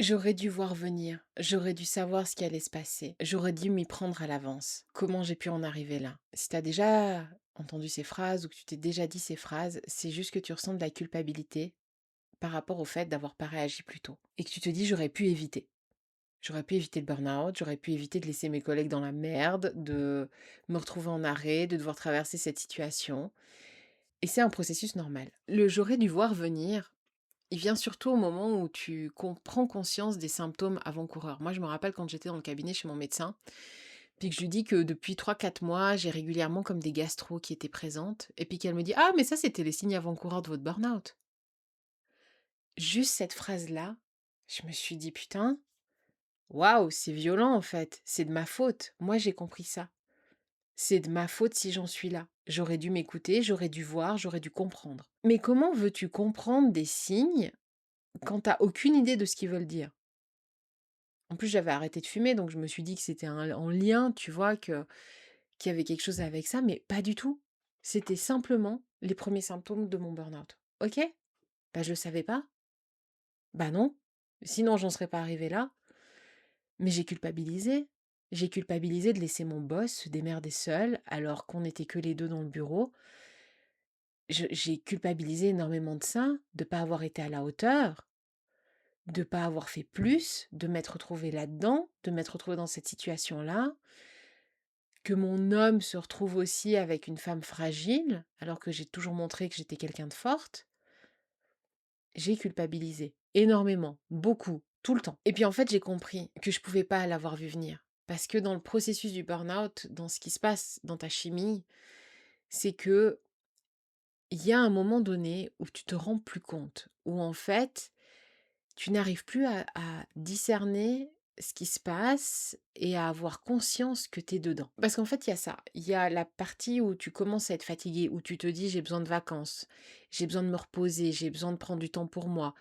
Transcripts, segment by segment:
J'aurais dû voir venir, j'aurais dû savoir ce qui allait se passer, j'aurais dû m'y prendre à l'avance. Comment j'ai pu en arriver là? Si tu as déjà entendu ces phrases ou que tu t'es déjà dit ces phrases, c'est juste que tu ressens de la culpabilité par rapport au fait d'avoir pas réagi plus tôt et que tu te dis: «J'aurais pu éviter». J'aurais pu éviter le burn-out, j'aurais pu éviter de laisser mes collègues dans la merde, de me retrouver en arrêt, de devoir traverser cette situation et c'est un processus normal. Le «j'aurais dû voir venir», il vient surtout au moment où tu prends conscience des symptômes avant-coureurs. Moi, je me rappelle quand j'étais dans le cabinet chez mon médecin, puis que je lui dis que depuis 3 4 mois, j'ai régulièrement comme des gastro qui étaient présentes, et puis qu'elle me dit: «Ah, mais ça, c'était les signes avant-coureurs de votre burn-out». Juste cette phrase-là, je me suis dit: «Putain, waouh, c'est violent en fait, c'est de ma faute. Moi, j'ai compris ça. C'est de ma faute si j'en suis là. J'aurais dû m'écouter, j'aurais dû voir, j'aurais dû comprendre». Mais comment veux-tu comprendre des signes quand t'as aucune idée de ce qu'ils veulent dire? En plus, j'avais arrêté de fumer, donc je me suis dit que c'était en lien, tu vois, qu'il y avait quelque chose avec ça, mais pas du tout. C'était simplement les premiers symptômes de mon burn-out. OK? Bah, je le savais pas. Bah non. Sinon, j'en serais pas arrivée là. Mais j'ai culpabilisé. J'ai culpabilisé de laisser mon boss se démerder seul alors qu'on n'était que les 2 dans le bureau. J'ai culpabilisé énormément de ça, de pas avoir été à la hauteur, de pas avoir fait plus, de m'être retrouvée là-dedans, de m'être retrouvée dans cette situation-là. Que mon homme se retrouve aussi avec une femme fragile, alors que j'ai toujours montré que j'étais quelqu'un de forte, j'ai culpabilisé énormément, beaucoup, tout le temps. Et puis en fait, j'ai compris que je pouvais pas l'avoir vu venir. Parce que dans le processus du burn-out, dans ce qui se passe dans ta chimie, c'est que il y a un moment donné où tu te rends plus compte, où en fait, tu n'arrives plus à discerner ce qui se passe et à avoir conscience que tu es dedans. Parce qu'en fait, il y a ça. Il y a la partie où tu commences à être fatigué, où tu te dis: «J'ai besoin de vacances, j'ai besoin de me reposer, j'ai besoin de prendre du temps pour moi»,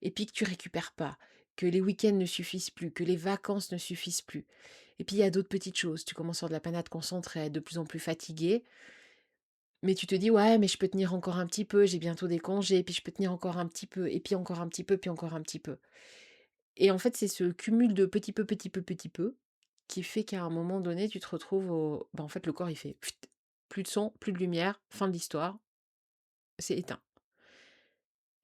et puis que tu récupères pas, que les week-ends ne suffisent plus, que les vacances ne suffisent plus. Et puis il y a d'autres petites choses. Tu commences à avoir de la panade concentrée, à être de plus en plus fatigué, mais tu te dis: «Ouais, mais je peux tenir encore un petit peu, j'ai bientôt des congés, puis je peux tenir encore un petit peu, et puis encore un petit peu, puis encore un petit peu». Et en fait, c'est ce cumul de petit peu, petit peu, petit peu, qui fait qu'à un moment donné, tu te retrouves au en fait, le corps, il fait: «Pfft», plus de son, plus de lumière, fin de l'histoire, c'est éteint.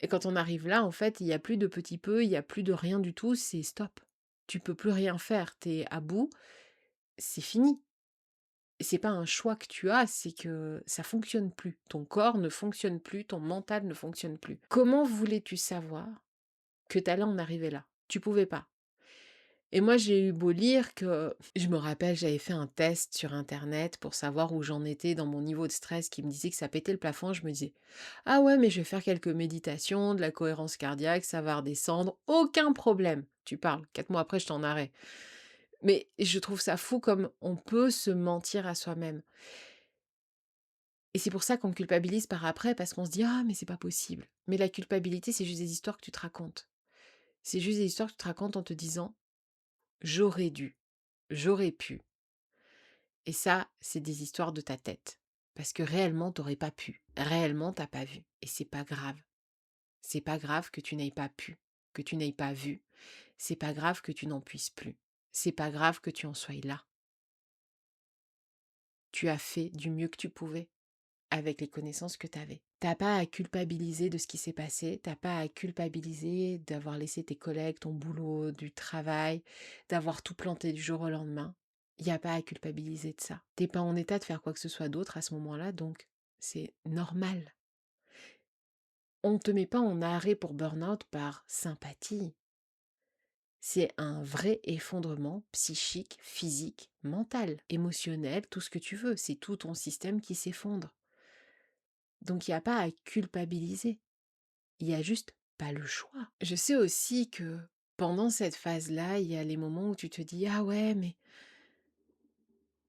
Et quand on arrive là, en fait, il y a plus de petit peu, il y a plus de rien du tout, c'est stop. Tu peux plus rien faire, tu es à bout, c'est fini. Et c'est pas un choix que tu as, c'est que ça fonctionne plus. Ton corps ne fonctionne plus, ton mental ne fonctionne plus. Comment voulais-tu savoir que tu allais en arriver là? Tu pouvais pas. Et moi, j'ai eu beau lire que je me rappelle, j'avais fait un test sur internet pour savoir où j'en étais dans mon niveau de stress qui me disait que ça pétait le plafond. Je me disais: «Ah ouais, mais je vais faire quelques méditations, de la cohérence cardiaque, ça va redescendre, aucun problème». Tu parles, 4 mois après, j'étais en arrêt. Mais je trouve ça fou comme on peut se mentir à soi-même. Et c'est pour ça qu'on culpabilise par après, parce qu'on se dit: «Ah mais c'est pas possible». Mais la culpabilité, c'est juste des histoires que tu te racontes. C'est juste des histoires que tu te racontes en te disant: «J'aurais dû, j'aurais pu». Et ça, c'est des histoires de ta tête. Parce que réellement, t'aurais pas pu. Réellement, t'as pas vu. Et c'est pas grave. C'est pas grave que tu n'aies pas pu, que tu n'aies pas vu. C'est pas grave que tu n'en puisses plus. C'est pas grave que tu en sois là. Tu as fait du mieux que tu pouvais avec les connaissances que tu avais. T'as pas à culpabiliser de ce qui s'est passé, t'as pas à culpabiliser d'avoir laissé tes collègues, ton boulot, du travail, d'avoir tout planté du jour au lendemain. Il y a pas à culpabiliser de ça. T'es pas en état de faire quoi que ce soit d'autre à ce moment-là, donc c'est normal. On ne te met pas en arrêt pour burn-out par sympathie. C'est un vrai effondrement psychique, physique, mental, émotionnel, tout ce que tu veux. C'est tout ton système qui s'effondre. Donc il n'y a pas à culpabiliser. Il y a juste pas le choix. Je sais aussi que pendant cette phase-là, il y a les moments où tu te dis: «Ah ouais, mais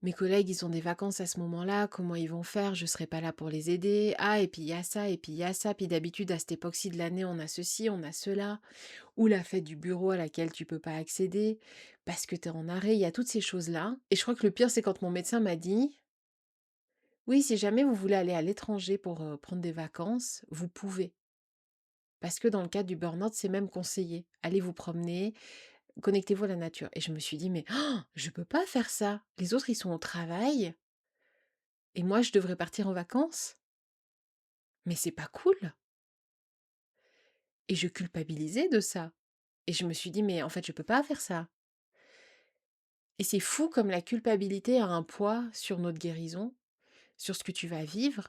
mes collègues, ils ont des vacances à ce moment-là, comment ils vont faire? Je serai pas là pour les aider. Ah et puis il y a ça et puis il y a ça, puis d'habitude à cette époque-ci de l'année, on a ceci, on a cela». Ou la fête du bureau à laquelle tu peux pas accéder parce que tu es en arrêt. Il y a toutes ces choses-là et je crois que le pire, c'est quand mon médecin m'a dit: «Oui, si jamais vous voulez aller à l'étranger pour, prendre des vacances, vous pouvez». Parce que dans le cadre du burn-out, c'est même conseillé. Allez vous promener, connectez-vous à la nature. Et je me suis dit: «Mais je peux pas faire ça. Les autres, ils sont au travail et moi, je devrais partir en vacances? Mais c'est pas cool!» Et je culpabilisais de ça. Et je me suis dit: «Mais en fait, je peux pas faire ça». Et c'est fou comme la culpabilité a un poids sur notre guérison, sur ce que tu vas vivre,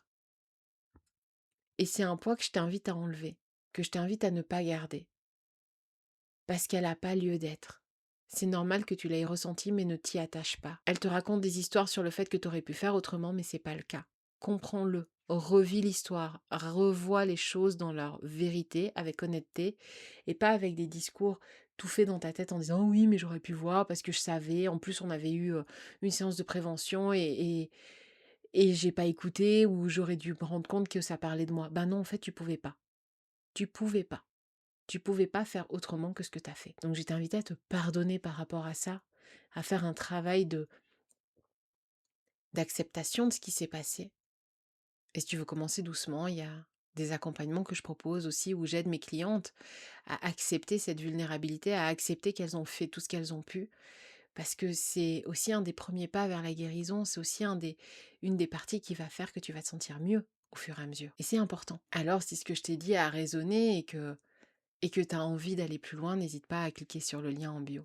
et c'est un poids que je t'invite à enlever, que je t'invite à ne pas garder, parce qu'elle a pas lieu d'être. C'est normal que tu l'aies ressenti, mais ne t'y attache pas. Elle te raconte des histoires sur le fait que tu aurais pu faire autrement, mais c'est pas le cas. Comprends-le, revis l'histoire, revois les choses dans leur vérité, avec honnêteté, et pas avec des discours tout faits dans ta tête en disant: «Oui, mais j'aurais pu voir parce que je savais. En plus, on avait eu une séance de prévention et j'ai pas écouté, ou j'aurais dû me rendre compte que ça parlait de moi». Ben non, en fait, tu pouvais pas. Tu pouvais pas. Tu pouvais pas faire autrement que ce que tu as fait. Donc, je t'invite à te pardonner par rapport à ça, à faire un travail d'acceptation de ce qui s'est passé. Et si tu veux commencer doucement, il y a des accompagnements que je propose aussi, où j'aide mes clientes à accepter cette vulnérabilité, à accepter qu'elles ont fait tout ce qu'elles ont pu, parce que c'est aussi un des premiers pas vers la guérison, c'est aussi une des parties qui va faire que tu vas te sentir mieux au fur et à mesure. Et c'est important. Alors, si ce que je t'ai dit a résonné et que tu as envie d'aller plus loin, n'hésite pas à cliquer sur le lien en bio.